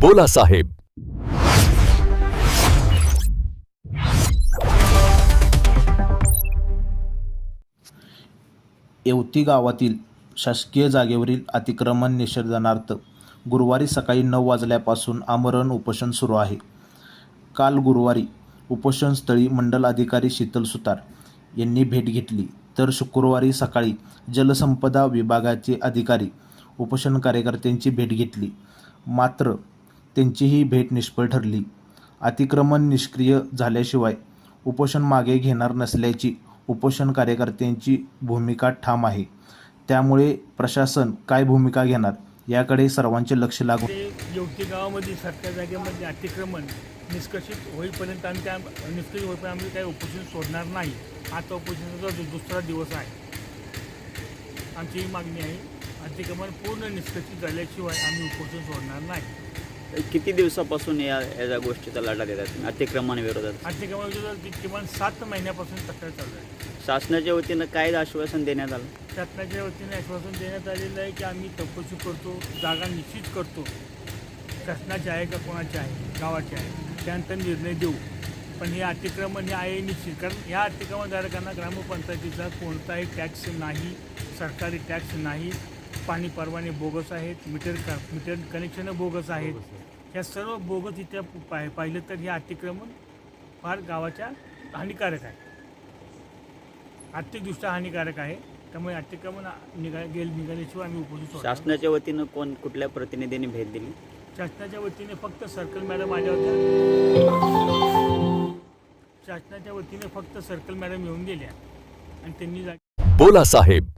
बोला साहेब. येवती गावातील शासकीय जागेवरील अतिक्रमण निषेधार्थ गुरुवारी सकाळी 9 वाजल्यापासून आमरण उपोषण सुरू आहे. काल गुरुवारी उपोषणस्थळी मंडल अधिकारी शीतल सुतार यांनी भेट घेतली, तर शुक्रवारी सकाळी जलसंपदा विभागाचे अधिकारी उपोषण कार्यकर्त्यांची भेट घेतली. मात्र त्यांची ही भेट निष्फळ ठरली. अतिक्रमण निष्क्रिय झाल्याशिवाय उपोषण मागे घेणार नसल्याची उपोषण कार्यकर्त्यांची भूमिका ठाम आहे. त्यामुळे प्रशासन काय भूमिका घेणार याकडे सर्वांचे लक्ष लागून येवती गावामध्ये सरकारी जागेमध्ये अतिक्रमण निष्कर्षित होईपर्यंत आम्ही त्या निष्क्रिय होईपर्यंत आम्ही काही उपोषण सोडणार नाही. आता उपोषणाचा दुसरा दिवस आहे. आमची ही मागणी आहे, अतिक्रमण पूर्ण निष्कर्षित झाल्याशिवाय आम्ही उपोषण सोडणार नाही. किती दिवसापासून या गोष्टीचा लढा देतात अतिक्रमण विरोधात? अतिक्रमण विरोधात किमान 7 महिन्यापासून तक्रार चालू आहे. शासनाच्या वतीनं काय आश्वासन देण्यात आलं? शासनाच्या वतीने आश्वासन देण्यात आलेलं आहे की आम्ही चौकशी करतो, जागा निश्चित करतो, शासनाची आहे का कोणाची आहे, गावाची आहे, त्यानंतर निर्णय देऊ. पण हे अतिक्रमण हे आहे निश्चित, कारण या अतिक्रमणधारकांना ग्रामपंचायतीचा कोणताही टॅक्स नाही, सरकारी टॅक्स नाही, पाणी परवाने बोगस आहेत, मीटर कनेक्शनं बोगस आहेत. ह्या सर्व बोगस इथे पाहिलं तर हे अतिक्रमण फार गावाच्या हानिकारक आहे, आर्थिकदृष्ट्या हानिकारक आहे. त्यामुळे अतिक्रमण निघाल्याशिवाय आम्ही उपोषण सोडणार. शासनाच्या वतीनं कुठल्या प्रतिनिधींनी भेट दिली? शासनाच्या वतीने फक्त सर्कल मॅडम आल्या होत्या. शासनाच्या वतीने फक्त सर्कल मॅडम येऊन गेल्या आणि त्यांनी बोला साहेब.